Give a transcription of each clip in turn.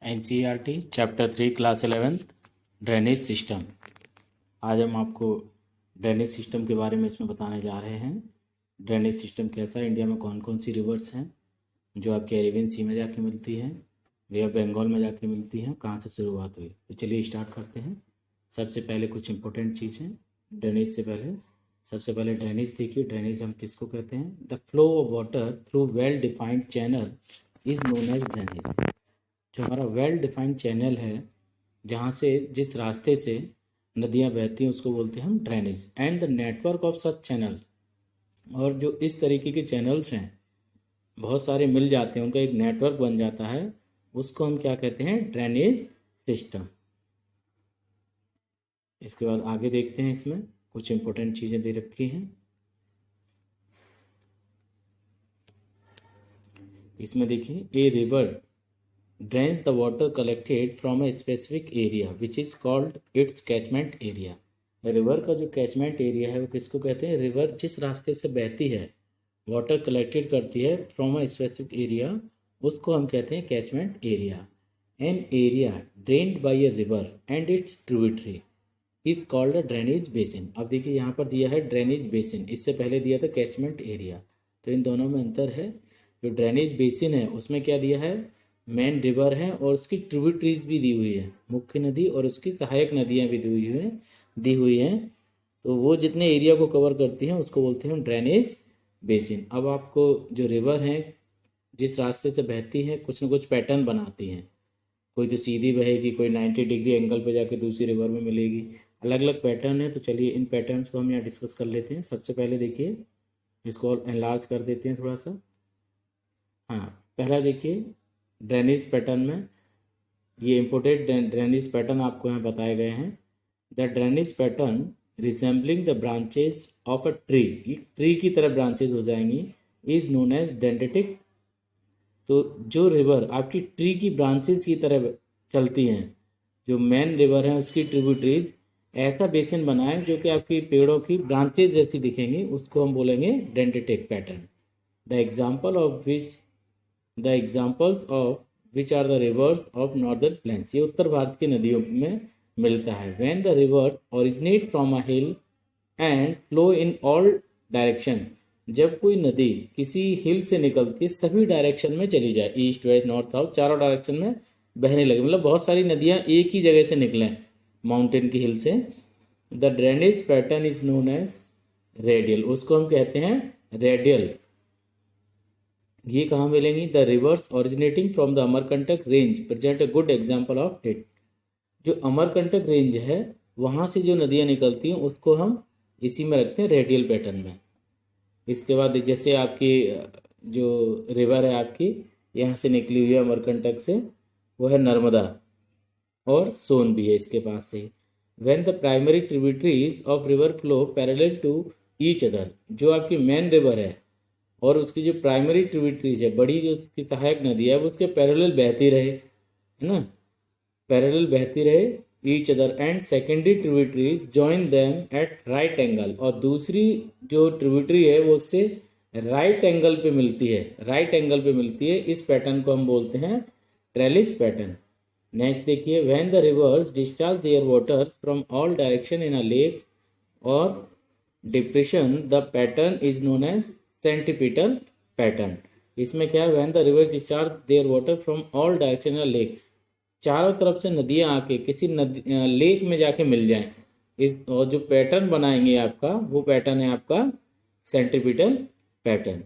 NCERT chapter 3 class 11 drainage system. आज हम आपको ड्रेनेज सिस्टम के बारे में इसमें बताने जा रहे हैं। ड्रेनेज सिस्टम कैसा है, इंडिया में कौन कौन सी रिवर्स हैं जो आपके अरेबियन सी में जाके मिलती हैं या बंगाल में जाके मिलती हैं, कहाँ से शुरुआत हुई। तो चलिए स्टार्ट करते हैं। सबसे पहले कुछ इंपॉर्टेंट चीज़ें ड्रेनेज से पहले। सबसे पहले ड्रेनेज देखिए, ड्रेनेज हम किसको कहते हैं? The flow of water through well defined channel is known as drainage. जो हमारा वेल डिफाइंड चैनल है, जहाँ से जिस रास्ते से नदियाँ बहती हैं, उसको बोलते हैं हम drainage. And the network of such channel, और जो इस तरीके के चैनल्स हैं बहुत सारे मिल जाते हैं, उनका एक नेटवर्क बन जाता है, उसको हम क्या कहते हैं? Drainage system. इसके बाद आगे देखते हैं, इसमें कुछ इंपॉर्टेंट चीज़ें दे रखी हैं। इसमें देखिए, a river drains the water collected from a specific area which is called its catchment area। River का जो कैचमेंट एरिया है वो किसको कहते हैं? रिवर जिस रास्ते से बहती है, वाटर कलेक्टेड करती है फ्रॉम अ स्पेसिफिक एरिया, उसको हम कहते हैं catchment area. An area drained by a river and its tributary is called a drainage basin. अब देखिए यहाँ पर दिया है ड्रेनेज बेसिन, इससे पहले दिया था कैचमेंट एरिया, तो इन दोनों में अंतर है। जो ड्रेनेज बेसिन है उसमें क्या दिया है? मेन रिवर है और उसकी ट्रिब्यूटरीज भी दी हुई है, मुख्य नदी और उसकी सहायक नदियाँ भी दी हुई हैं। तो वो जितने एरिया को कवर करती हैं उसको बोलते हैं ड्रेनेज बेसिन। अब आपको जो रिवर हैं जिस रास्ते से बहती हैं, कुछ न कुछ पैटर्न बनाती हैं। कोई तो सीधी बहेगी, कोई 90 डिग्री एंगल पे जाके दूसरी रिवर में मिलेगी, अलग अलग पैटर्न है। तो चलिए इन पैटर्न्स को हम यहाँ डिस्कस कर लेते हैं। सबसे पहले देखिए, इसको एनलार्ज कर देते हैं थोड़ा सा। हाँ, पहला देखिए ड्रेनेज पैटर्न में, ये इम्पोर्टेड ड्रेनेज पैटर्न आपको यहाँ बताए गए हैं। The drainage pattern resembling the branches of a tree, tree की तरह ब्रांचेस हो जाएंगी, इज नोन एज डेंटेटिक। तो जो रिवर आपकी ट्री की ब्रांचेस की तरह चलती हैं, जो मेन रिवर है उसकी ट्रिब्यूटरीज ऐसा बेसिन बनाए जो कि आपकी पेड़ों की ब्रांचेज जैसी दिखेंगी, उसको हम बोलेंगे dendritic pattern. The examples of which are the rivers of northern plains, ये उत्तर भारत की नदियों में मिलता है। When the rivers originate from a hill and flow in all direction, जब कोई नदी किसी हिल से निकलती है, सभी डायरेक्शन में चली जाए, ईस्ट वेस्ट नॉर्थ साउथ चारों डायरेक्शन में बहने लगे, मतलब बहुत सारी नदियाँ एक ही जगह से निकलें माउंटेन की हिल से, the drainage pattern is known as radial, उसको हम कहते हैं रेडियल। ये कहाँ मिलेंगी? The rivers originating from the Amarkantak range present a good example of it. जो अमरकंटक रेंज है वहाँ से जो नदियाँ निकलती हैं उसको हम इसी में रखते हैं रेडियल पैटर्न में। इसके बाद जैसे आपकी जो रिवर है आपकी यहाँ से निकली हुई है अमरकंटक से, वो है नर्मदा, और सोन भी है इसके पास से। When the primary tributaries of river flow parallel to each other, जो आपकी मेन रिवर है और उसकी जो प्राइमरी ट्रिब्यूटरीज है, बड़ी जो उसकी सहायक नदी है, वो उसके पैरेलल बहती रहे, है ना, पैरेलल बहती रहे each other, and secondary tributaries join them at right angle, और दूसरी जो ट्रिब्यूटरी है वो उससे राइट एंगल पे मिलती है, राइट एंगल पे मिलती है। इस पैटर्न को हम बोलते हैं ट्रेलिस पैटर्न। नेक्स्ट देखिए, when the rivers discharge their waters from all direction in a lake or depression, the pattern is known as centripetal pattern. इसमें क्या है? When the river discharge their water from all direction in lake, चारों तरफ से नदियां आके किसी lake में जाके मिल जाएं, इस और जो पैटर्न बनाएंगे आपका, वो पैटर्न है आपका सेंटीपिटल पैटर्न।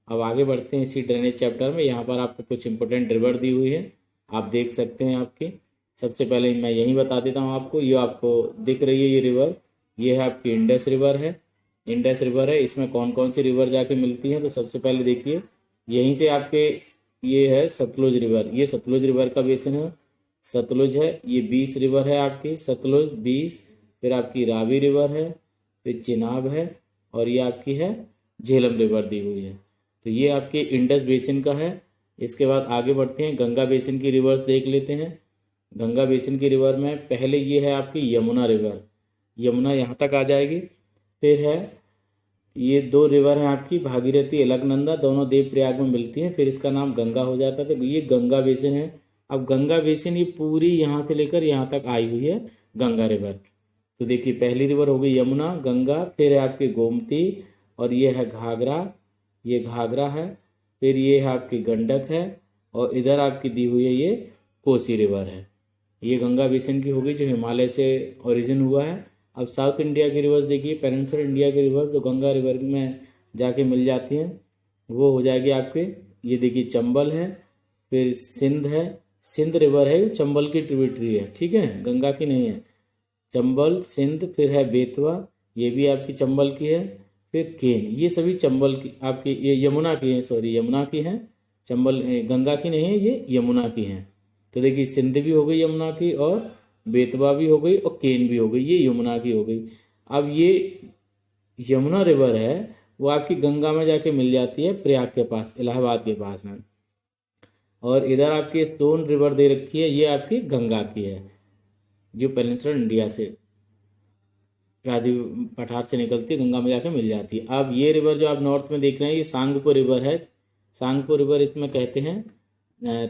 अब आगे बढ़ते हैं इसी ड्रेनेज चैप्टर में। यहाँ पर आपको कुछ इंपॉर्टेंट रिवर दी हुई है, आप देख सकते हैं आपकी। सबसे पहले मैं यही बता देता हूँ आपको, ये आपको दिख रही है ये रिवर, ये है आपकी इंडस रिवर है। इंडस रिवर है, इसमें कौन कौन सी रिवर जाके मिलती हैं? तो सबसे पहले देखिए, यहीं से आपके ये है सतलुज रिवर, ये सतलुज रिवर का बेसिन है, सतलुज है। ये 20 रिवर है आपकी, सतलुज 20, फिर आपकी रावी रिवर है, फिर चिनाब है, और ये आपकी है झेलम रिवर दी हुई है। तो ये आपके इंडस बेसिन का है। इसके बाद आगे बढ़ते हैं, गंगा बेसिन की रिवर्स देख लेते हैं। गंगा बेसिन की रिवर में पहले ये है आपकी यमुना रिवर, यमुना यहाँ तक आ जाएगी। फिर है ये 2 रिवर हैं आपकी, भागीरथी अलकनंदा, दोनों देवप्रयाग में मिलती हैं, फिर इसका नाम गंगा हो जाता है। तो ये गंगा बेसिन है, अब गंगा बेसिन ये पूरी यहाँ से लेकर यहाँ तक आई हुई है गंगा रिवर। तो देखिए पहली रिवर हो गई यमुना, गंगा, फिर है आपकी गोमती, और ये है घाघरा, ये घाघरा है, फिर ये है आपकी गंडक है, और इधर आपकी दी हुई है ये कोसी रिवर है। ये गंगा बेसिन की होगी जो हिमालय से ओरिजिन हुआ है। अब साउथ इंडिया की रिवर्स देखिए, पेनिनसुलर इंडिया की रिवर्स जो गंगा रिवर में जाके मिल जाती हैं वो हो जाएगी आपके, ये देखिए चंबल है, फिर सिंध है, सिंध रिवर है, चंबल की ट्रिब्यूटरी है, ठीक है, गंगा की नहीं है। चंबल, सिंध, फिर है बेतवा, ये भी आपकी चंबल की है, फिर केन, ये सभी चंबल की आपकी, ये यमुना की है, सॉरी यमुना की है, चंबल गंगा की नहीं है, ये यमुना की है। तो देखिए सिंध भी हो गई यमुना की, और बेतवा भी हो गई, और केन भी हो गई, ये यमुना की हो गई। अब ये यमुना रिवर है वो आपकी गंगा में जाके मिल जाती है प्रयाग के पास, इलाहाबाद के पास में। और इधर आपकी सोन रिवर दे रखी है, ये आपकी गंगा की है जो पेनिनसुलर इंडिया से राजू पठार से निकलती है, गंगा में जाके मिल जाती है। अब ये रिवर जो आप नॉर्थ में देख रहे हैं ये सांगपो रिवर है, सांगपो रिवर इसमें कहते हैं,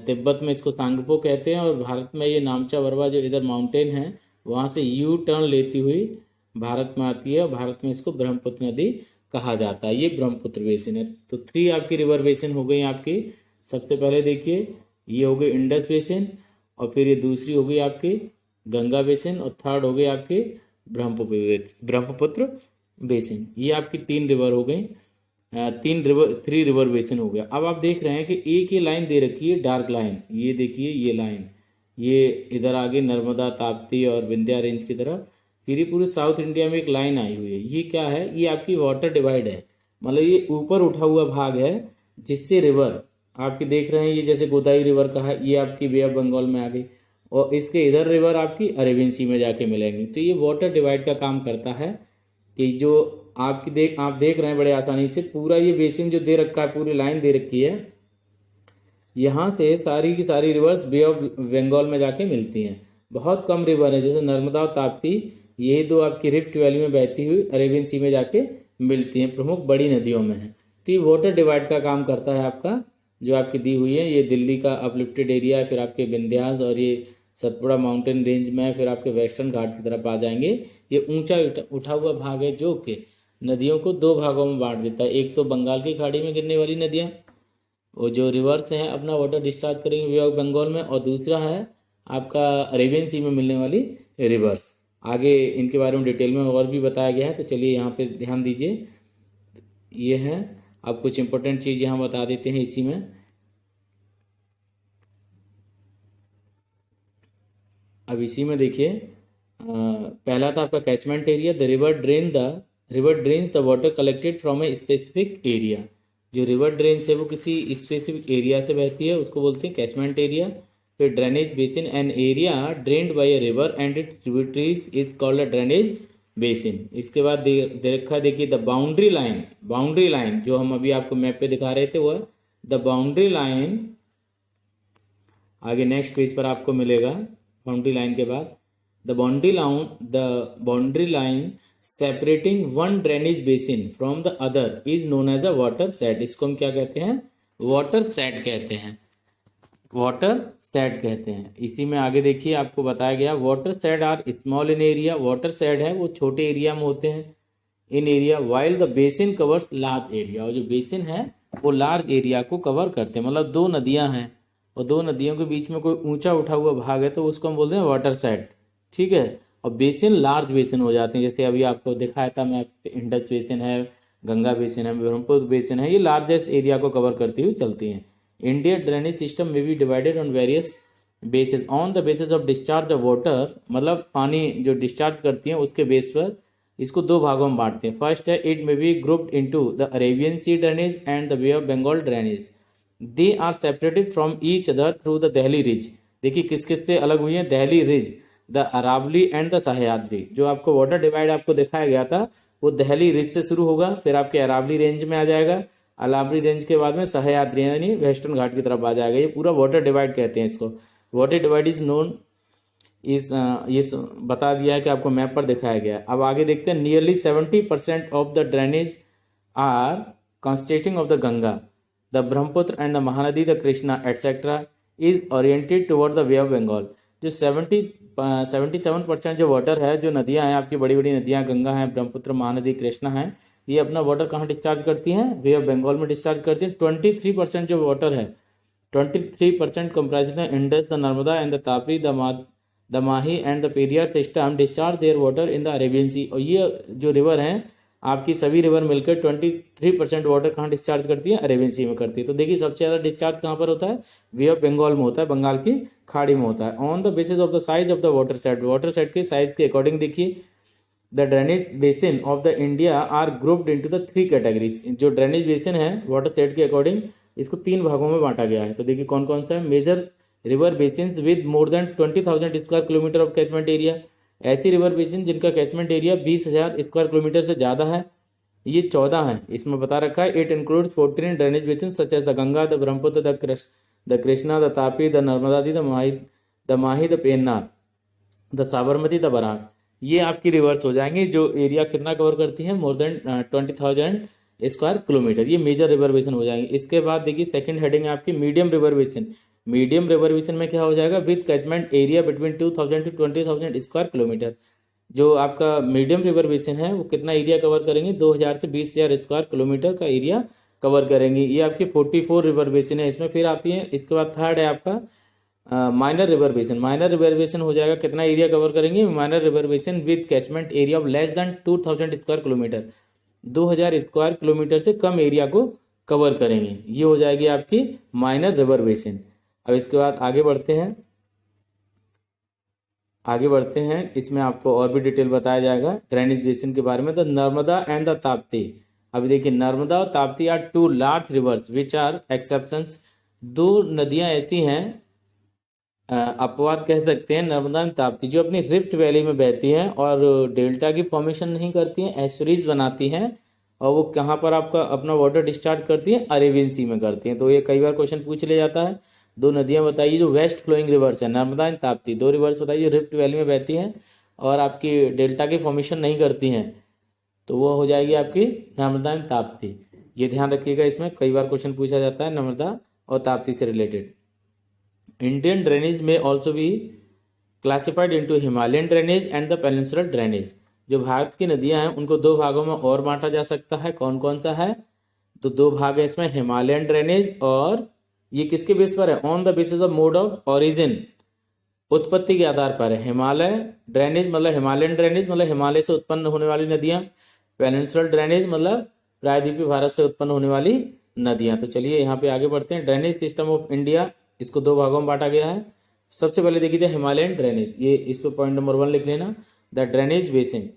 तिब्बत में इसको सांगपो कहते हैं, और भारत में ये नामचा बरवा जो इधर माउंटेन है वहाँ से यू टर्न लेती हुई भारत में आती है, और भारत में इसको ब्रह्मपुत्र नदी कहा जाता है। ये ब्रह्मपुत्र बेसिन है। तो 3 आपकी रिवर बेसिन हो गई आपकी। सबसे पहले देखिए ये हो गई इंडस बेसिन, और फिर ये दूसरी हो गई आपकी गंगा बेसिन, और थर्ड हो गई आपकी ब्रह्मपुत्र बेसिन। ये आपकी 3 रिवर हो गई, 3 रिवर बेसिन हो गया। अब आप देख रहे हैं कि एक ही लाइन दे रखी है, डार्क लाइन, ये देखिए ये लाइन, ये इधर आगे नर्मदा, ताप्ती और विंध्या रेंज की तरफ, फिर ये पूरे साउथ इंडिया में एक लाइन आई हुई है। ये क्या है, ये आपकी वाटर डिवाइड है, मतलब ये ऊपर उठा हुआ भाग है जिससे रिवर आपकी देख रहे हैं, ये जैसे गोदावरी रिवर का है, ये आपकी बे ऑफ बंगाल में आ गई, और इसके इधर रिवर आपकी अरेबियन सी में जाके मिलेंगी। तो ये वाटर डिवाइड का काम करता है कि जो आप देख रहे हैं बड़े आसानी से पूरा ये बेसिन जो दे रखा है, पूरी लाइन दे रखी है, यहाँ से सारी की सारी रिवर्स बे ऑफ बंगाल में जाके मिलती हैं। बहुत कम रिवर है जैसे नर्मदा और ताप्ती, यही 2 आपकी रिफ्ट वैली में बहती हुई अरेबियन सी में जाके मिलती हैं, प्रमुख बड़ी नदियों में है। तो ये वाटर डिवाइड का काम करता है आपका, जो आपकी दी हुई है। ये दिल्ली का अपलिफ्टेड एरिया है, फिर आपके विंध्यास और ये सतपुड़ा माउंटेन रेंज में है, फिर आपके वेस्टर्न घाट की तरफ आ जाएंगे। ये ऊंचा उठा हुआ भाग है जो कि नदियों को 2 भागों में बांट देता है। एक तो बंगाल की खाड़ी में गिरने वाली नदियाँ, वो जो रिवर्स हैं अपना वाटर डिस्चार्ज करेंगे बे ऑफ बंगाल में, और दूसरा है आपका अरेबियन सी में मिलने वाली रिवर्स। आगे इनके बारे में डिटेल में और भी बताया गया है, तो चलिए यहाँ पे ध्यान दीजिए। ये है, अब कुछ इंपॉर्टेंट चीज़ यहाँ बता देते हैं इसी में। अब इसी में देखिए पहला था आपका catchment area, the river drains the water collected from a specific area. जो रिवर ड्रेन्स है वो किसी स्पेसिफिक एरिया से बहती है, उसको बोलते हैं कैचमेंट एरिया। फिर drainage basin, an area drained by a river and its tributaries is called a drainage basin. इसके बाद दे रखा देखिए द बाउंड्री लाइन जो हम अभी आपको मैप पे दिखा रहे थे वो है द बाउंड्री लाइन। आगे नेक्स्ट पेज पर आपको मिलेगा बाउंड्री लाइन के बाद the boundary line separating one drainage basin from the other is known as a watershed. इसको हम क्या कहते हैं, वाटर सेट कहते हैं, वाटर सेट कहते हैं। इसी में आगे देखिए आपको बताया गया watershed are small in area. Watershed है वो छोटे एरिया में होते हैं in area, while the basin covers large area. और जो बेसिन है वो लार्ज एरिया को कवर करते हैं। मतलब 2 नदियां हैं और 2 नदियों के बीच में कोई ऊंचा उठा हुआ भाग है तो उसको हम बोलते हैं वाटर सेट, ठीक है। और बेसिन लार्ज बेसिन हो जाते हैं, जैसे अभी आपको दिखाया था मैं, इंडस बेसिन है, गंगा बेसिन है, ब्रह्मपुत्र बेसिन है, ये लार्जेस्ट एरिया को कवर करती हुई चलती हैं। इंडियन ड्रेनेज सिस्टम में be divided on various basis on the basis of discharge of water. मतलब पानी जो डिस्चार्ज करती हैं उसके बेस पर इसको 2 भागों में बांटते हैं। फर्स्ट है it may be grouped into the Arabian sea drainage and the bay of Bengal drainage. They are separated from each other through the Delhi ridge. देखिए किस किस से अलग हुई है, Delhi ridge, the Aravali and the Sahyadri. जो आपको वाटर डिवाइड आपको दिखाया गया था वो दहली रिज से शुरू होगा, फिर आपके अरावली रेंज में आ जाएगा, अरावली रेंज के बाद में सह्याद्री यानी वेस्टर्न घाट की तरफ आ जाएगा। ये पूरा वाटर डिवाइड कहते हैं इसको। वाटर डिवाइड इज नोन इस ये बता दिया है कि आपको मैप पर दिखाया गया। अब आगे देखते हैं nearly 70% of the drainage are constituting of the Ganga, the Brahmaputra and the Mahanadi, the Krishna etcetera. Is oriented toward the bay of Bengal. जो 77% जो वाटर है, जो नदियां हैं आपकी, बड़ी बड़ी नदियां, गंगा है, ब्रह्मपुत्र, महानदी, कृष्णा है, ये अपना वाटर कहाँ डिस्चार्ज करती हैं? वे ऑफ बंगाल में डिस्चार्ज करती हैं। 23% जो वाटर है, 23% comprise the Indus, the Narmada and the Tapi, the Mahi and the Periyar system discharge their water in the Arabian sea. और ये जो रिवर हैं आपकी, सभी रिवर मिलकर 23% वाटर कहाँ डिस्चार्ज करती है? अरेबियन सी में करती है। तो देखिए सबसे ज़्यादा डिस्चार्ज कहाँ पर होता है? वे ऑफ बंगाल में होता है, बंगाल की खाड़ी में होता है। On the basis of the size of the watershed के साइज के अकॉर्डिंग देखिए, the drainage basin of the India are grouped into the 3 categories. जो ड्रेनेज बेसिन है वाटर सेट के अकॉर्डिंग, इसको 3 भागों में बांटा गया है। तो देखिए कौन कौन सा है? Major river basin with more than 20,000 square kilometre of catchment area. ऐसी रिवर बेसिन जिनका कैचमेंट एरिया 20,000 स्क्वायर किलोमीटर से ज़्यादा है, ये 14 है, इसमें बता रखा है। It includes 14 drainage basin such as the Ganga, the Brahmaputra, the Krishna, the Tapi, the नर्मदादी, the Mahi, the Pennar, the Sabarmati, the Barak. ये आपकी रिवर्स हो जाएंगे, जो एरिया कितना कवर करती है? More than 20,000 square kilometre. ये मेजर रिवर बेसिन हो जाएंगे। इसके बाद देखिए सेकंड हेडिंग है आपकी medium river basin. Medium river basin में क्या हो जाएगा? With catchment area between 2,000 to 20,000 square kilometre. जो आपका मीडियम रिवर बेसिन है वो कितना एरिया कवर करेंगे? 2,000 से 20,000 स्क्वायर किलोमीटर का एरिया कवर करेंगे। ये आपकी 44 रिवर बेसिन है। इसमें फिर आती है, इसके बाद थर्ड है आपका minor river basin. Minor river basin हो जाएगा, कितना एरिया कवर करेंगे? Minor river basin with catchment area of less than 2,000 square kilometre. 2,000 square kilometre से कम एरिया को कवर करेंगे। ये हो जाएगी आपकी माइनर रिवर बेसिन। अब इसके बाद आगे बढ़ते हैं, इसमें आपको और भी डिटेल बताया जाएगा ड्रेनेज बेसिन के बारे में। तो नर्मदा एंड द ताप्ती। अभी देखिए नर्मदा और Tapti are 2 large rivers which are exceptions. 2 नदियां ऐसी हैं, अपवाद कह सकते हैं, नर्मदा एंड ताप्ती, जो अपनी रिफ्ट वैली में बहती हैं और डेल्टा की फॉर्मेशन नहीं करती हैं, एस्चुरीज बनाती हैं। और वो कहाँ पर आपका अपना वाटर डिस्चार्ज करती हैं? अरेबियन सी में करती हैं। तो ये कई बार क्वेश्चन पूछ लिया जाता है। 2 नदियां बताइए जो वेस्ट फ्लोइंग रिवर्स है, नर्मदा एंड ताप्ती। 2 रिवर्स बताइए रिफ्ट वैली में बहती हैं और आपकी डेल्टा की फॉर्मेशन नहीं करती हैं। तो वो हो जाएगी आपकी नर्मदा एंड ताप्ती। ये ध्यान रखिएगा, इसमें कई बार क्वेश्चन पूछा जाता है नर्मदा और ताप्ती से रिलेटेड। इंडियन ड्रेनेज में ऑल्सो भी classified into Himalayan drainage and the peninsular drainage. जो भारत की नदियां हैं उनको 2 भागों में और बांटा जा सकता है। कौन कौन सा है? तो 2 भाग है इसमें, हिमालयन ड्रेनेज, और ये किसके बेस पर है? On the basis of mode of origin, उत्पत्ति के आधार पर है। हिमालय ड्रेनेज मतलब हिमालयन ड्रेनेज मतलब हिमालय से उत्पन्न होने वाली नदियां। पेनिनसुलर ड्रेनेज मतलब प्रायद्वीपीय भारत से उत्पन्न होने वाली नदियां। तो चलिए यहाँ पे आगे बढ़ते हैं। ड्रेनेज सिस्टम ऑफ इंडिया, इसको 2 भागों में बांटा गया है। सबसे पहले देखिए थे हिमालयन ड्रेनेज, ये इस पे पॉइंट नंबर 1 लिख लेना। The drainage basin,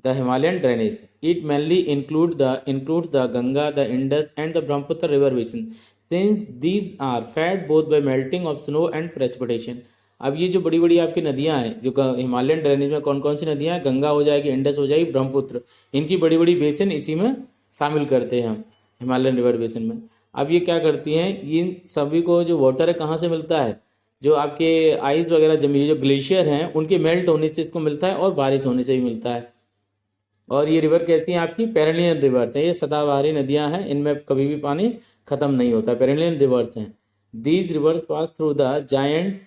the Himalayan drainage, it mainly includes the Ganga, the Indus and the Brahmaputra river basin since these are fed both by melting of snow and precipitation. अब ये जो बड़ी बड़ी आपकी नदियां हैं, जो हिमालयन ड्रेनेज में कौन कौन सी नदियां हैं? गंगा हो जाएगी, इंडस हो जाएगी, ब्रह्मपुत्र, इनकी बड़ी बड़ी बेसिन इसी में शामिल करते हैं हम हिमालयन रिवर बेसिन में। अब ये क्या करती हैं? इन सभी को जो वाटर है कहाँ से मिलता है? जो आपके आइस वगैरह जमी, जो ग्लेशियर हैं, उनके मेल्ट होने से इसको मिलता है और बारिश होने से भी मिलता है। और ये रिवर कैसी हैं आपकी? पेरिनियन रिवर्स हैं। ये सदाबहारी नदियां हैं, इनमें कभी भी पानी खत्म नहीं होता, पेरिनियन रिवर्स हैं। These rivers pass through the giant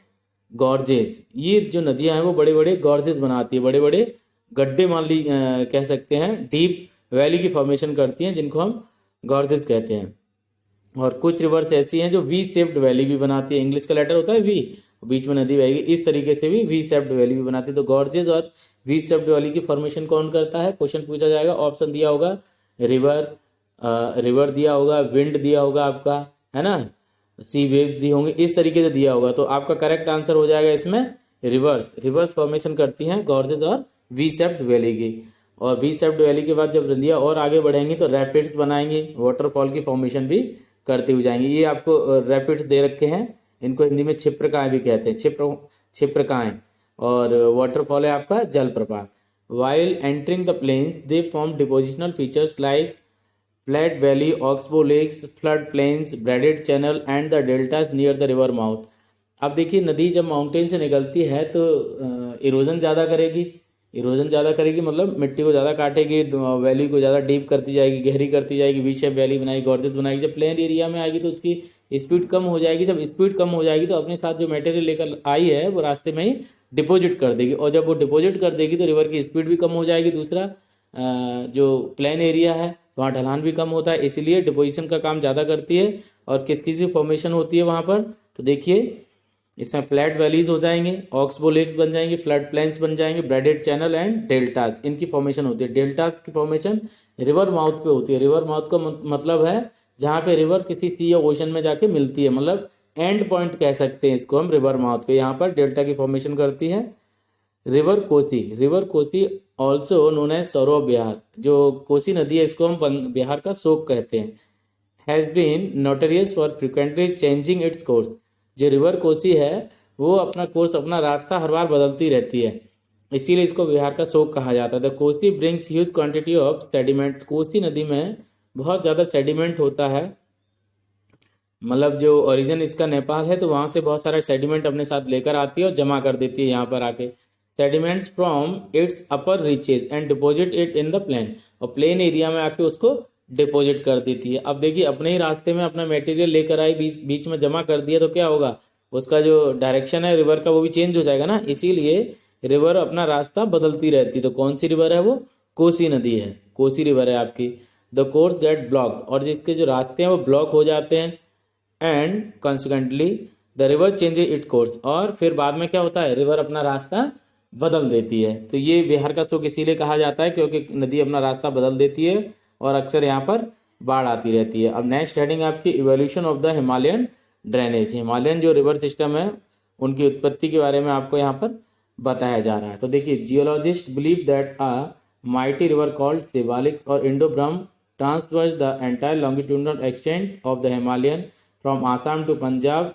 gorges. ये जो नदियां हैं वो बड़े बड़े गॉर्जेस बनाती है, बड़े बड़े गड्ढे मान ली कह सकते हैं, डीप वैली की फॉर्मेशन करती हैं, जिनको हम गॉर्जेस कहते हैं। और कुछ रिवर्स ऐसी हैं जो वी शेप्ड वैली भी बनाती है। इंग्लिश का लेटर होता है वी, बीच में नदी बहेगी, इस तरीके से भी वी शेप्ड वैली भी बनाती है। तो गॉर्जेस और वी शेप्ड वैली की फॉर्मेशन कौन करता है? क्वेश्चन पूछा जाएगा। ऑप्शन दिया होगा रिवर दिया होगा, विंड दिया होगा आपका, है ना, सी वेव्स दी होंगी, इस तरीके से दिया होगा। तो आपका करेक्ट आंसर हो जाएगा इसमें रिवर्स फॉर्मेशन करती हैं गॉर्जेस और वी शेप्ड वैली की। और वी शेप्ड वैली के बाद जब नदियाँ और आगे बढ़ेंगी तो रैपिड्स बनाएंगी, वाटरफॉल की फॉर्मेशन भी करते हुए जाएंगे। ये आपको रैपिड्स दे रखे हैं, इनको हिंदी में क्षिप्रकाएं भी कहते हैं, क्षिप्रकाएं। और वाटरफॉल है आपका जलप्रपात। While entering the plains they form depositional features like flat valley, oxbow lakes, flood plains, braided channel and the deltas near the river mouth. अब देखिए नदी जब माउंटेन से निकलती है तो इरोजन ज़्यादा करेगी, मतलब मिट्टी को ज़्यादा काटेगी, वैली को ज़्यादा डीप करती जाएगी, गहरी करती जाएगी, वी शेप वैली बनाएगी, गॉर्जेस बनाएगी। जब प्लेन एरिया में आएगी तो उसकी स्पीड कम हो जाएगी, जब स्पीड कम हो जाएगी तो अपने साथ जो मटेरियल लेकर आई है वो रास्ते में ही डिपॉजिट कर देगी, और जब वो डिपॉजिट कर देगी तो रिवर की स्पीड भी कम हो जाएगी। दूसरा जो प्लेन एरिया है वहाँ ढलान भी कम होता है, इसीलिए डिपोजिशन का काम ज़्यादा करती है। और किस किस की फॉर्मेशन होती है वहाँ पर, तो देखिए इसमें फ्लैट वैलीज हो जाएंगे, ऑक्सबो लेक्स बन जाएंगे, फ्लड प्लेन्स बन जाएंगे, ब्रेडेड चैनल एंड डेल्टास, इनकी फॉर्मेशन होती है। डेल्टास की फॉर्मेशन रिवर माउथ पे होती है। रिवर माउथ का मतलब है जहाँ पे रिवर किसी सी या ओशन में जाके मिलती है, मतलब एंड पॉइंट कह सकते हैं इसको हम रिवर माउथ के। यहाँ पर डेल्टा की फॉर्मेशन करती है। River Kosi also known as sorrow Bihar, जो कोसी नदी है इसको हम बिहार का शोक कहते हैं। Has been notorious for frequently changing its course, जो रिवर कोसी है वो अपना कोर्स, अपना रास्ता हर बार बदलती रहती है, इसीलिए इसको बिहार का शोक कहा जाता है। The Kosi brings huge quantity of sediments, Kosi नदी में बहुत ज़्यादा सेडिमेंट होता है, मतलब जो ओरिजिन इसका नेपाल है तो वहाँ से बहुत सारा सेडिमेंट अपने साथ लेकर आती है और जमा कर देती है यहाँ पर आके। Sediments from its upper reaches and deposit it in the plain, और प्लेन एरिया में आके उसको डिपॉजिट कर देती है। अब देखिए अपने ही रास्ते में अपना मटेरियल लेकर आई, बीच में जमा कर दिया तो क्या होगा, उसका जो डायरेक्शन है रिवर का वो भी चेंज हो जाएगा ना, इसीलिए रिवर अपना रास्ता बदलती रहती है। तो कौन सी रिवर है वो, कोसी नदी है, कोसी रिवर है आपकी। द कोर्स गेट ब्लॉक, और जिसके जो रास्ते हैं वो ब्लॉक हो जाते हैं, and consequently the river changes it course, और फिर बाद में क्या होता है, रिवर अपना रास्ता बदल देती है। तो ये बिहार का शोक इसीलिए कहा जाता है क्योंकि नदी अपना रास्ता बदल देती है और अक्सर यहाँ पर बाढ़ आती रहती है। अब नेक्स्ट हेडिंग आपकी evolution of the Himalayan drainage, Himalayan जो रिवर सिस्टम है उनकी उत्पत्ति के बारे में आपको यहाँ पर बताया जा रहा है। तो देखिए geologist believe that a mighty river called Shivaliks और Indo Brahma transverse the entire longitudinal extent of the Himalayan from Assam to Punjab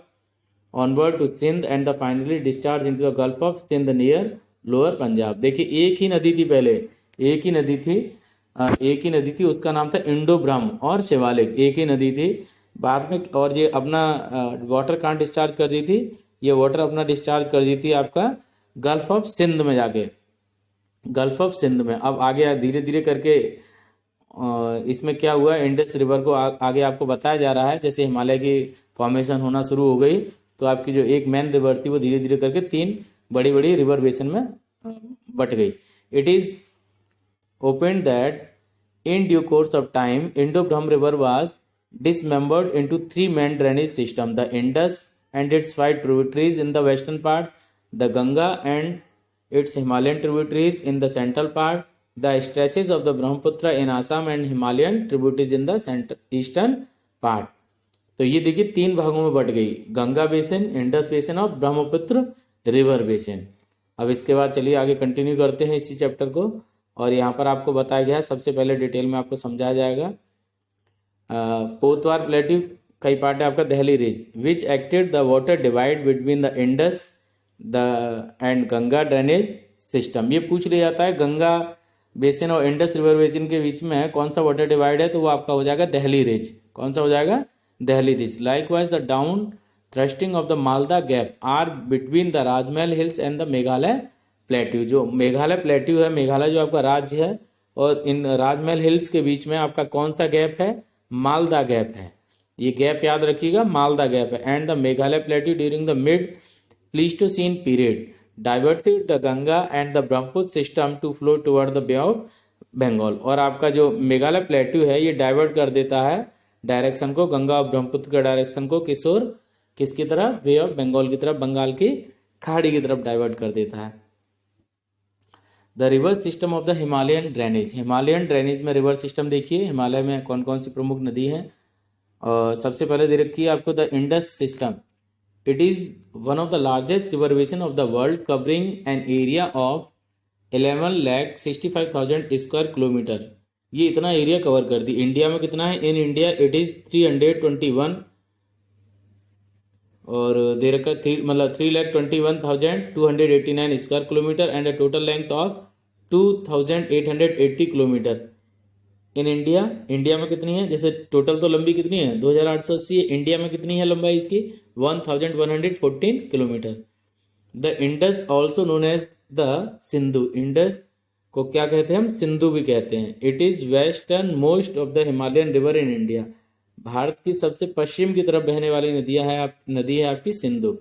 onward to Sindh and the finally discharged into the Gulf of Sindh near lower Punjab। देखिए एक ही नदी थी पहले, एक ही नदी थी उसका नाम था इंडो ब्रह्म और शिवालिक, एक ही नदी थी। बाद में और ये अपना वाटर कहाँ डिस्चार्ज कर दी थी, ये वाटर अपना डिस्चार्ज कर दी थी आपका गल्फ ऑफ सिंध में जाके, गल्फ ऑफ सिंध में। अब आगे धीरे धीरे करके इसमें क्या हुआ, इंडस रिवर को आगे आपको बताया जा रहा है। जैसे हिमालय की फॉर्मेशन होना शुरू हो गई तो आपकी जो एक मेन रिवर थी वो धीरे धीरे करके 3 बड़ी बड़ी रिवर बेसन में बट गई। It is open that in due course of time Indo Brahma river was dismembered into 3 main drainage systems, the Indus and its 5 tributaries in the western part, the Ganga and its Himalayan tributaries in the central part, the stretches of the Brahmaputra in Assam and Himalayan tributaries in the eastern part। तो ये देखिए 3 भागों में but गई, Ganga basin, Indus basin और Brahmaputra river basin. अब इसके बाद चलिए आगे कंटिन्यू करते हैं इसी चैप्टर को, और यहाँ पर आपको बताया गया है, सबसे पहले डिटेल में आपको समझाया जाएगा। पोतवार प्लेट्यू कई पार्ट है आपका, Delhi ridge which acted the water divide between the Indus the and Ganga drainage system. ये पूछ लिया जाता है गंगा बेसिन और इंडस रिवर बेसिन के बीच में कौन सा वाटर डिवाइड है, तो वो आपका हो जाएगा दहली रिज। कौन सा हो जाएगा, Delhi ridge. Likewise the down thrusting of the Malda gap are between the Rajmahal hills and the Meghalaya plateau. जो मेघालय प्लेट्यू है, मेघालय जो आपका राज्य है, और इन राजमहल हिल्स के बीच में आपका कौन सा गैप है, मालदा गैप है। ये गैप याद रखिएगा, मालदा गैप है। And the Meghalaya plateau during the mid Pleistocene period diverted the Ganga and the Brahmaputra system to flow toward the bay of Bengal. और आपका जो मेघालय प्लेट्यू है ये डाइवर्ट कर देता है डायरेक्शन को, गंगा और ब्रह्मपुत्र के डायरेक्शन को किस ओर, किसकी तरफ, बे ऑफ बंगाल की तरफ, बंगाल की खाड़ी की तरफ डाइवर्ट कर देता है। The river system of the Himalayan drainage, Himalayan drainage में रिवर सिस्टम देखिए, हिमालय में कौन कौन सी प्रमुख नदी है। और सबसे पहले दे रखी है आपको the Indus system. It is one of the largest river basin of the world covering an area of 11,65,000 square kilometre. ये इतना एरिया कवर कर दी। इंडिया में कितना है, इन इंडिया इट इज 321 और दे रखा मतलब 3,21,289 square kilometre and a total length of 2,880 kilometre. In India, India में कितनी है, जैसे टोटल तो लंबी कितनी है 2,880 है, इंडिया में कितनी है लंबाई इसकी 1,114 किलोमीटर। The Indus also known as the Sindhu, Indus को क्या कहते हैं हम, सिंधु भी कहते हैं। It is western most of the Himalayan river in India, Bharat की सबसे पश्चिम की तरफ बहने वाली नदी है आपकी Sindhu.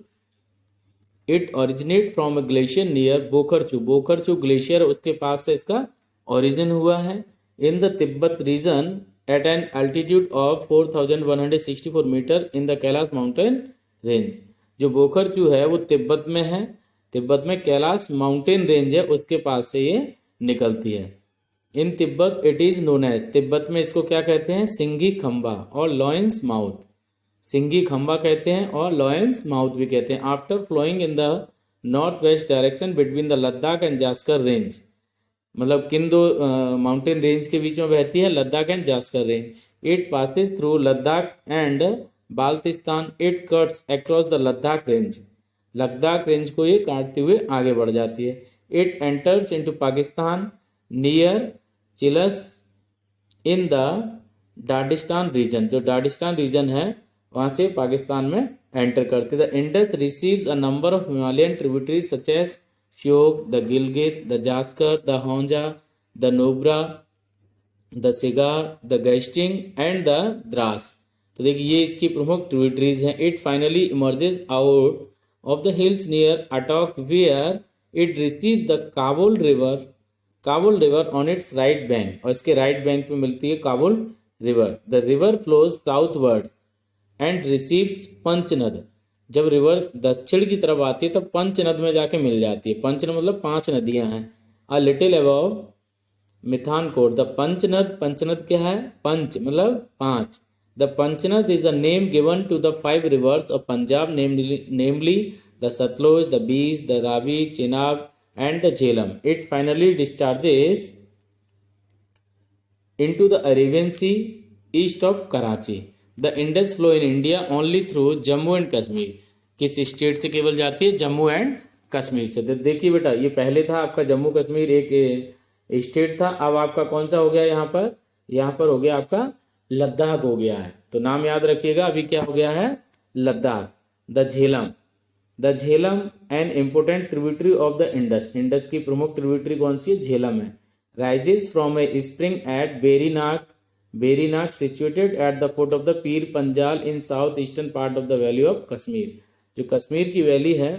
It originate from a glacier near Bokharchu. Bokharchu glacier उसके पास से इसका ओरिजिन हुआ है। In the Tibet region at an altitude of 4164 metre in the Kailash mountain range. जो बोखरचू है वो तिब्बत में है। तिब्बत में कैलाश माउंटेन रेंज है, उसके पास से ये निकलती है। In Tibet it is known as, Tibet में इसको क्या कहते हैं, सिंघी खंबा और लॉयंस माउथ। सिंघी खंबा कहते हैं और लॉयंस माउथ भी कहते हैं। After flowing in the north west direction between the Ladakh and Zaskar range, मतलब किन दो माउंटेन रेंज के बीच में बहती है, Ladakh and Zaskar range. It passes through Ladakh and Baltistan. It cuts across the Ladakh range, Ladakh range को ये काटते हुए आगे बढ़ जाती है। It enters into Pakistan near Chilas in the Dardistan region. जो डाडिस्तान रीजन है वहां से पाकिस्तान में एंटर करती है। The Indus receives a number of Himalayan tributaries such as Shyok, the Gilgit, the Zaskar, the Hunza, the Nubra, the Shigar, the Gasting and the Dras. तो देखिए ये इसकी प्रमुख ट्रिब्यूटरीज हैं। It finally emerges out of the hills near Attock where it receive the Kabul river on its right bank, और इसके right bank में मिलती है Kabul river. The river flows southward and receives पंचनद। जब रिवर दक्षिण की तरफ आती है तब पंचनद में जाके मिल जाती है। पंचनद मतलब 5 नदियां हैं। A little above Mithankot, the Panchnad, Panchnad क्या है, पंच मतलब 5। The Panchnad is the name given to the 5 rivers of Punjab, namely the Sutlej, the Beas, the Ravi, Chenab and the Jhelum. It finally discharges into the Arabian Sea east of Karachi. The Indus flow in India only through Jammu and Kashmir. किस state से केवल जाती है, Jammu and Kashmir से। देखिए बेटा ये पहले था आपका जम्मू कश्मीर एक स्टेट था, अब आपका कौन सा हो गया, यहाँ पर हो गया आपका लद्दाख हो गया है। तो नाम याद रखिएगा, अभी क्या हो गया है, Ladakh. The Jhelum, the Jhelum an important tributary of the Indus. Indus की प्रमुख ट्रिब्यूटरी कौन सी है, झेलम है। Rises from a spring at Verinag situated at the foot of the Pir Panjal in south eastern part of the valley of Kashmir. जो कश्मीर की वैली है,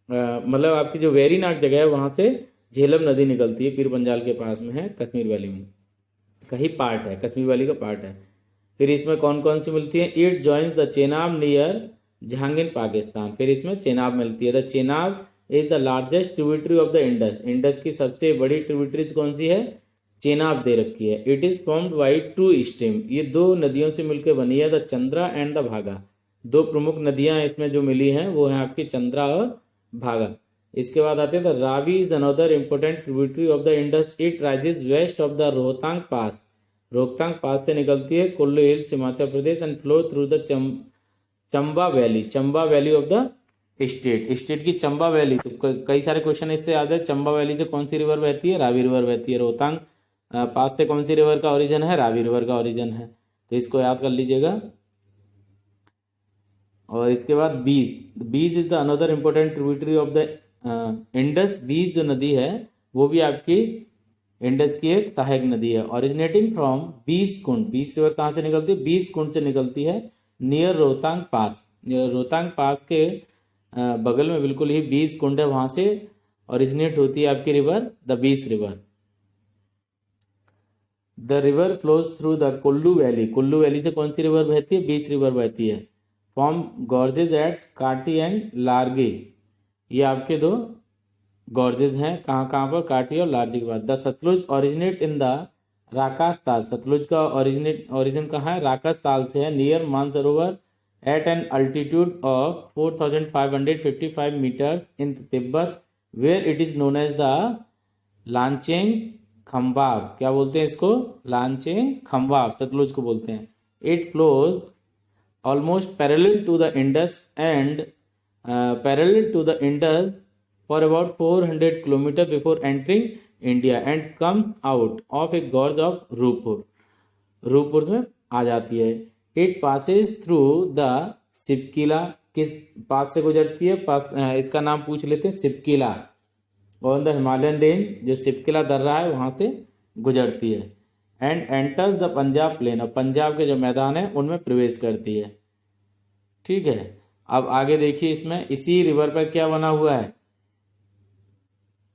मतलब आपकी जो वेरीनाग जगह है वहां से झेलम नदी निकलती है, पीर पंजाल के पास में है, कश्मीर वैली में कहीं पार्ट है, कश्मीर वैली का पार्ट है। फिर इसमें कौन कौन सी मिलती है, it joins the Chenab near Jahangir Pakistan. फिर इसमें चेनाब मिलती है। The Chenab is the largest tributary of the Indus. Indus की सबसे बड़ी ट्रिब्यूटरीज कौन सी है, चेनाब दे रखी है। It is formed by 2 stream, ये 2 नदियों से मिलकर बनी है, द चंद्रा एंड द भागा। 2 प्रमुख नदियां इसमें जो मिली हैं वो है आपकी चंद्रा और भागा। इसके बाद आते हैं the Ravi is another important tributary of the Indus. It rises west of the Rohtang pass, Rohtang pass से निकलती है Kullu hills Himachal Pradesh and flow through the Chamba valley of the state की चंबा वैली। तो कई सारे क्वेश्चन इससे याद है। चंबा वैली से कौन सी रिवर बहती है, रावी रिवर बहती है। रोहतांग पास से कौन सी रिवर का ओरिजिन है, रावी रिवर का ओरिजिन है। तो इसको याद कर लीजिएगा। और इसके बाद बीज is the another important tributary of the Indus. बीज जो नदी है वो भी आपकी इंडस की एक सहायक नदी है। ओरिजिनेटिंग फ्रॉम बीस कुंड, बीस रिवर कहाँ से निकलती है, बीस कुंड से निकलती है नियर रोहतांग पास। रोहतांग पास के बगल में बिल्कुल ही 20 कुंड है, वहां से ओरिजिनेट होती है आपकी रिवर, द बीस river. The river flows through the Kullu valley. Kullu valley से कौन सी रिवर बहती है, 20 रिवर बहती है। फॉर्म गॉर्जेज एट काटी एंड लार्गे। ये आपके 2 गॉर्जेज हैं, कहाँ कहाँ पर, काटी और लार्जी के बाद। The Sutlej originate in the Rakas Tal. Sutlej का ओरिजिन कहाँ है, राकास ताल से है, near Mansarovar at an altitude of 4555 meters in Tibet where it is known as the लांचेंग खम्बाब। क्या बोलते हैं इसको, लांचेंग खम्बाब, सतलुज को बोलते हैं। It flows almost parallel to the Indus and for about 400 kilometre before entering India and comes out of a gorge of Ruppur में आ जाती है। It passes through the Shipkila. किस पास से गुजरती है, इसका नाम पूछ लेते हैं, Shipkila. On the Himalayan range, जो सिपकिला दर्रा है वहां से गुजरती है। And enters the Punjab plain, और पंजाब के जो मैदान है उनमें प्रवेश करती है। ठीक है, अब आगे देखिए इसमें इसी रिवर पर क्या बना हुआ है,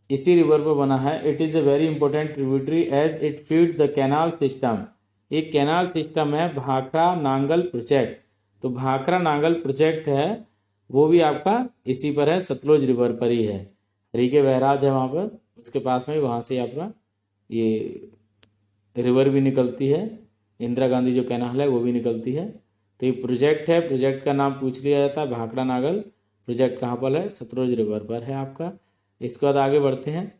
इसी रिवर पर बना है, it is a very important tributary as it feeds the canal system. एक कैनाल सिस्टम है भाखड़ा नांगल प्रोजेक्ट, तो भाखड़ा नांगल प्रोजेक्ट है वो भी आपका इसी पर है, सतलुज रिवर पर ही है। हरी के बहराज है वहाँ पर, उसके पास में, वहाँ से आपका ये रिवर भी निकलती है, इंदिरा गांधी जो कैनाल है वो भी निकलती है। तो ये प्रोजेक्ट है, प्रोजेक्ट का नाम पूछ लिया जाता है भाखड़ा नागल प्रोजेक्ट, कहाँ पर है, सतलुज रिवर पर है आपका। इसके बाद आगे बढ़ते हैं,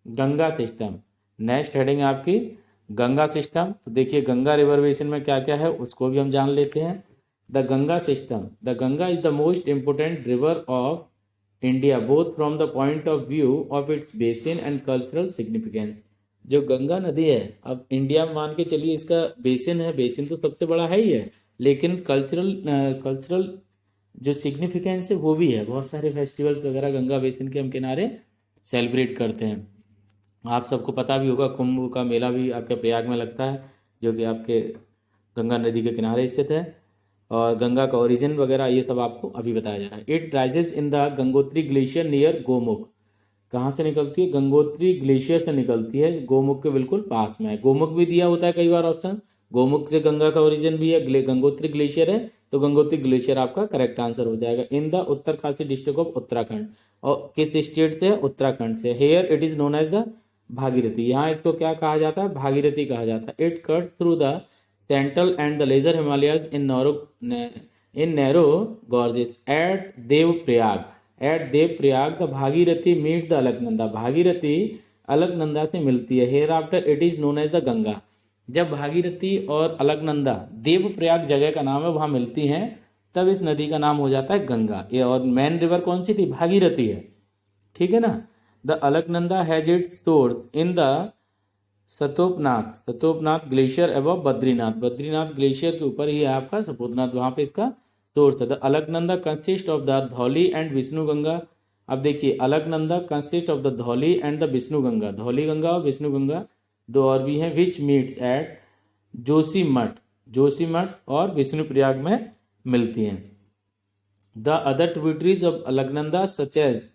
गंगा सिस्टम, नेक्स्ट हेडिंग आपकी गंगा सिस्टम। तो देखिए गंगा रिवर बेसिन में क्या क्या है उसको भी हम जान लेते हैं। The Ganga system, the Ganga is the most important river of India both from the point of view of its basin and cultural significance. जो गंगा नदी है, अब इंडिया में मान के चलिए इसका बेसिन है, बेसिन तो सबसे बड़ा है ही है, लेकिन कल्चरल जो सिग्निफिकेंस है वो भी है। बहुत सारे फेस्टिवल वगैरह गंगा बेसिन के हम किनारे सेलिब्रेट करते हैं। आप सबको पता भी होगा कुंभ का मेला भी आपके प्रयाग में लगता है, जो कि आपके गंगा नदी के किनारे स्थित है, और गंगा का ओरिजिन वगैरह ये सब आपको अभी बताया जा रहा है। It rises in the Gangotri glacier near Gomukh. कहाँ से निकलती है, गंगोत्री ग्लेशियर से निकलती है, गोमुख के बिल्कुल पास में है। गोमुख भी दिया होता है कई बार ऑप्शन, गोमुख से गंगा का ओरिजिन भी है, गंगोत्री ग्लेशियर है, तो गंगोत्री ग्लेशियर आपका करेक्ट आंसर हो जाएगा। In the Uttarkashi district of Uttarakhand, और किस स्टेट से, उत्तराखंड से। Here it is known as the Bhagirathi, यहाँ इसको क्या कहा जाता है, भागीरथी कहा जाता है। It cuts through the central and the lesser Himalayas in narrow gorges at Devprayag. At Devprayag the Bhagirathi meets the Alaknanda, Bhagirathi Alaknanda से मिलती है। Here after it is known as the Ganga. जब भागीरथी और अलकनंदा देवप्रयाग जगह का नाम है वहां मिलती हैं, तब इस नदी का नाम हो जाता है गंगा। ये और मेन रिवर कौन सी थी, भागीरथी है, ठीक है ना। The Alaknanda has its source in the Satopanth, Satopanth glacier एवं बद्रीनाथ, बद्रीनाथ ग्लेशियर के ऊपर ही है आपका सतोपनाथ, वहां पे इसका सोर्स है। The Alaknanda consist of the Dhauli and Vishnu Ganga. अब देखिए Alaknanda consist of the Dhauli and the Vishnu Ganga, Dhauli Ganga और विष्णु गंगा दो और भी हैं, which meets at Joshimath, Joshimath और विष्णुप्रयाग में मिलती हैं। The other tributaries of Alaknanda such as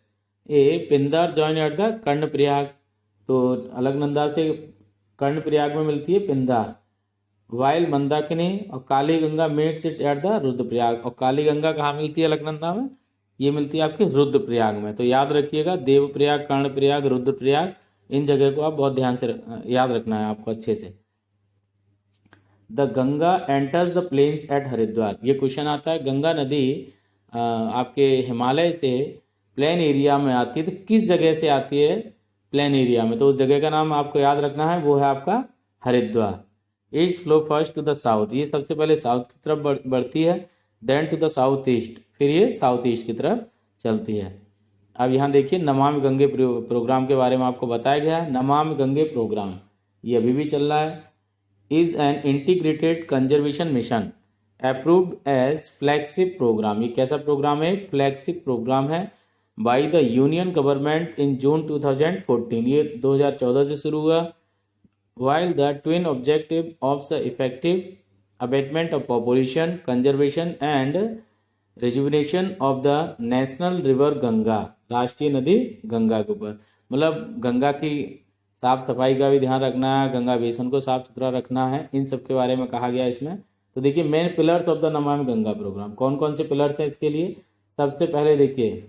a Pindar join at the Karnaprayag, तो अलकनंदा से कर्णप्रयाग में मिलती है पिंदार। वाइल मंदाकिनी और Kali Ganga meets it at the Rudraprayag, और काली गंगा कहाँ मिलती है अलकनंदा में, ये मिलती है आपके रुद्रप्रयाग में। तो याद रखिएगा देवप्रयाग, कर्णप्रयाग, रुद्रप्रयाग, इन जगह को आप बहुत ध्यान से याद रखना है आपको अच्छे से। The Ganga enters the plains at Haridwar, ये क्वेश्चन आता है, गंगा नदी आपके हिमालय से प्लेन एरिया में आती है, तो किस जगह से आती है प्लेन एरिया में, तो उस जगह का नाम आपको याद रखना है, वो है आपका Haridwar. East flow first to the south, ये सबसे पहले साउथ की तरफ बढ़ती है, then to the south east, फिर ये साउथ ईस्ट की तरफ चलती है। अब यहाँ देखिए नमामि गंगे प्रोग्राम के बारे में आपको बताया गया है। नमामि गंगे प्रोग्राम ये अभी भी चल रहा है। Is an integrated conservation mission approved as flagship programme, ये कैसा प्रोग्राम है, फ्लैगशिप प्रोग्राम है by the union government in June 2014, ये 2014 से शुरू हुआ। While the twin objective of the effective abatement of population conservation and rejuvenation of the national river Ganga, राष्ट्रीय नदी गंगा के ऊपर, मतलब गंगा की साफ सफाई का भी ध्यान रखना है, गंगा बेसिन को साफ सुथरा रखना है, इन सब के बारे में कहा गया इसमें। तो देखिए main pillars of the Namami Ganga programme, कौन कौन से पिलर्स हैं इसके लिए। सबसे पहले देखिए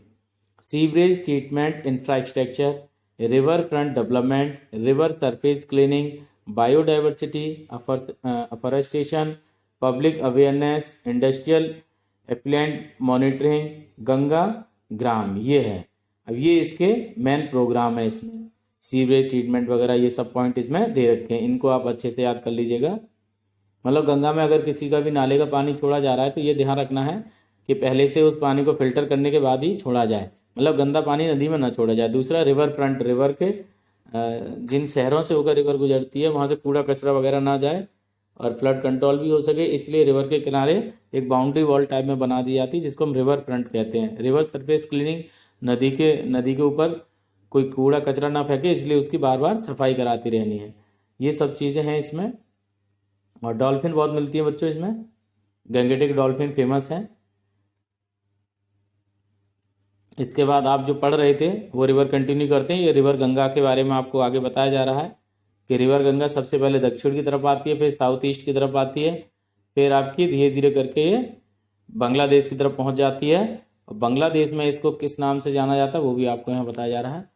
sewerage treatment infrastructure, river front development, river surface cleaning, biodiversity, afforestation, public awareness, industrial effluent monitoring, Ganga Gram, ये है। अब ये इसके मेन प्रोग्राम है, इसमें सीवरेज ट्रीटमेंट वगैरह ये सब पॉइंट इसमें दे रखे हैं, इनको आप अच्छे से याद कर लीजिएगा। मतलब गंगा में अगर किसी का भी नाले का पानी छोड़ा जा रहा है तो ये ध्यान रखना है कि पहले से उस पानी को फिल्टर करने के बाद ही छोड़ा जाए, मतलब गंदा पानी नदी में ना छोड़ा जाए। दूसरा रिवर फ्रंट, रिवर के जिन शहरों से होकर रिवर गुजरती है वहाँ से कूड़ा कचरा वगैरह ना जाए और फ्लड कंट्रोल भी हो सके, इसलिए रिवर के किनारे एक बाउंड्री वॉल टाइप में बना दी जाती है जिसको हम रिवर फ्रंट कहते हैं। रिवर सरफेस क्लीनिंग, नदी के ऊपर कोई कूड़ा कचरा ना फेंके, इसलिए उसकी बार बार सफाई कराती रहनी है। ये सब चीज़ें हैं इसमें। और डॉल्फिन बहुत मिलती है बच्चों इसमें, गंगेटिक डॉल्फिन फेमस है। इसके बाद आप जो पढ़ रहे थे वो रिवर कंटिन्यू करते हैं। ये रिवर गंगा के बारे में आपको आगे बताया जा रहा है कि रिवर गंगा सबसे पहले दक्षिण की तरफ आती है, फिर साउथ ईस्ट की तरफ आती है, फिर आपकी धीरे धीरे करके ये बांग्लादेश की तरफ पहुंच जाती है। और बांग्लादेश में इसको किस नाम से जाना जाता है वो भी आपको यहाँ बताया जा रहा है।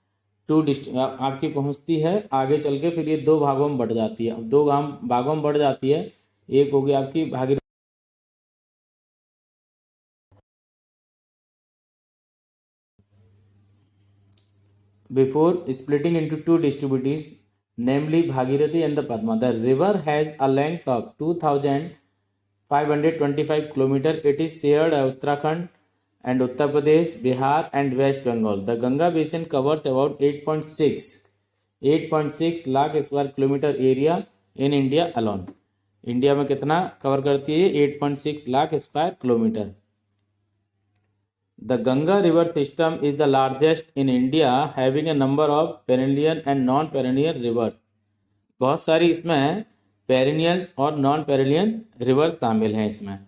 आपकी पहुंचती है आगे चल के, फिर ये दो भागों में बढ़ जाती है। अब दो भागों में बढ़ जाती है, एक होगी आपकी Bhagirathi. Before splitting into two distributaries, namely Bhagirathi and the Padma, the river has a length of 2,525 km. It is shared by Uttarakhand and Uttar Pradesh, Bihar and West Bengal. The Ganga basin covers about 8.6 lakh square kilometer area in India alone. India में कितना cover करती है? 8.6 lakh square kilometre. The Ganga river system is the largest in India, having a number of perennial and non-perennial rivers. बहुत सारी इसमें perennials और non perennial rivers शामिल हैं इसमें।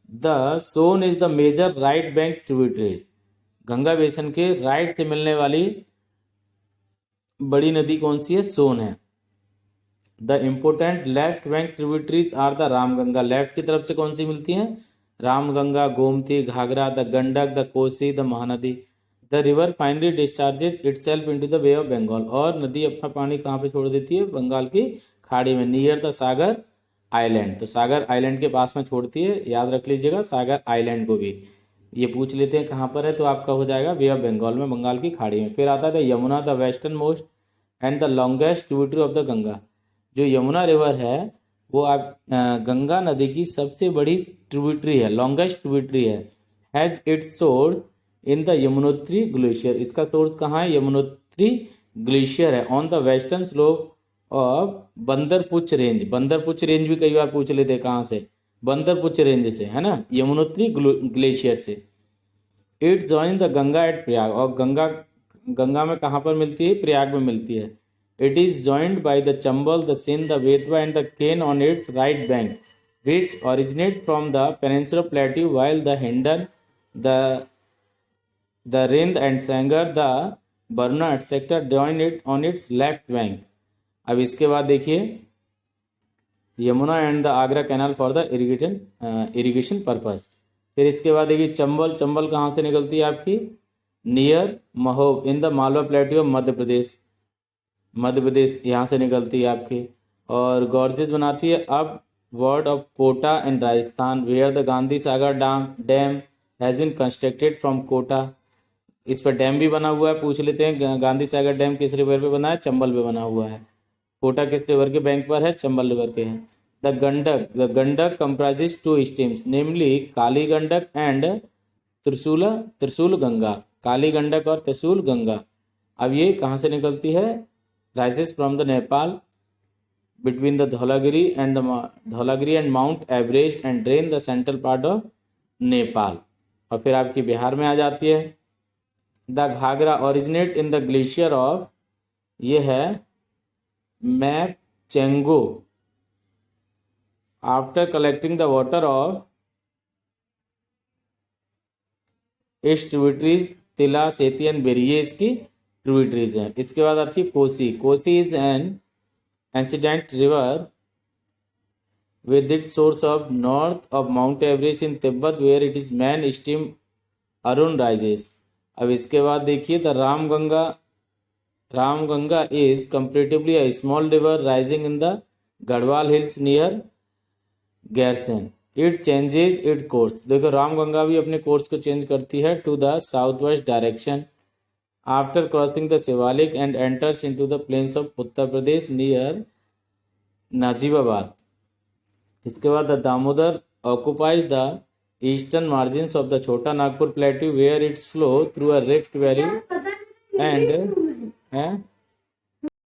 The Son is the major right bank tributaries. Ganga basin के right से मिलने वाली बड़ी नदी कौन सी है? सोन है। The important left bank tributaries are the Ramganga. Left की तरफ से कौन सी मिलती हैं? Ramganga, Gomti, Ghaghara, the Gandak, the Kosi, the Mahanadi. The river finally discharges itself into the bay of Bengal. और नदी अपना पानी कहाँ पे छोड़ देती है? बंगाल की खाड़ी में, नियर द सागर आइलैंड। तो सागर आइलैंड के पास में छोड़ती है, याद रख लीजिएगा सागर आइलैंड को भी। ये पूछ लेते हैं कहाँ पर है, तो आपका हो जाएगा बे ऑफ बंगाल में, बंगाल की खाड़ी में। फिर आता है the Yamuna, the western most and the longest tributary of the Ganga. जो यमुना रिवर है वो आप गंगा नदी की सबसे बड़ी ट्रिब्यूटरी है, लॉन्गेस्ट ट्रिब्यूटरी है। Has its source in the Yamunotri glacier. इसका सोर्स कहाँ है? यमुनोत्री ग्लेशियर है on the western slope of Bandarpunch range. Bandarpunch range भी कई बार पूछ लेते कहाँ से? बंदरपुच रेंज से, है ना, यमुनोत्री ग्लेशियर से। It join the Ganga at Prayag. और गंगा में कहाँ पर मिलती है? प्रयाग में मिलती है। It is joined by the Chambal, the Sindh, the Betwa and the Ken on its right bank, which originate from the Peninsular Plateau, while the Hindon, the Rind and Sangar, the Barna etc. join it on its left bank. अब इसके बाद देखिए Yamuna and the Agra canal for the irrigation purpose. फिर इसके बाद देखिए चंबल कहाँ से निकलती है आपकी? Near Mhow in the Malwa plateau Madhya Pradesh यहाँ से निकलती है आपकी। और गॉर्जेस बनाती है upward of Kota and Rajasthan, where the Gandhi Sagar dam has been constructed from Kota. इस पर डैम भी बना हुआ है, पूछ लेते हैं गांधी सागर डैम किस रिवर पे बना है? चंबल पे बना हुआ है। कोटा किस रिवर के बैंक पर है? चंबल रिवर के है। The Gandak comprises two streams, namely Kali Gandak and त्रिशूल गंगा। काली गंडक और त्रिशूल गंगा। अब ये कहाँ से निकलती है? rises from the Nepal between the Dholagiri and Mount Everest and drain the central part of Nepal। और फिर आपकी बिहार में आ जाती है। The Ghaghara originate in the glacier of, ये है Mapchachungo, after collecting the water of its tributaries Tila, Seti and berry, ये इसकी ट्रिब्यूटरीज हैं। इसके बाद आती है Kosi is an antecedent river with its source of north of Mount Everest in Tibet where it is main stream Arun rises। अब इसके बाद देखिए the Ramganga is comparatively a small river rising in the Garhwal hills near Garsen। It changes its course। देखो रामगंगा भी अपने course को change करती है to the south west direction after crossing the Shiwalik and enters into the plains of Uttar Pradesh near Najibabad. इसके बाद the Damodar occupies the eastern margins of the Chota Nagpur plateau where its flow through a rift valley and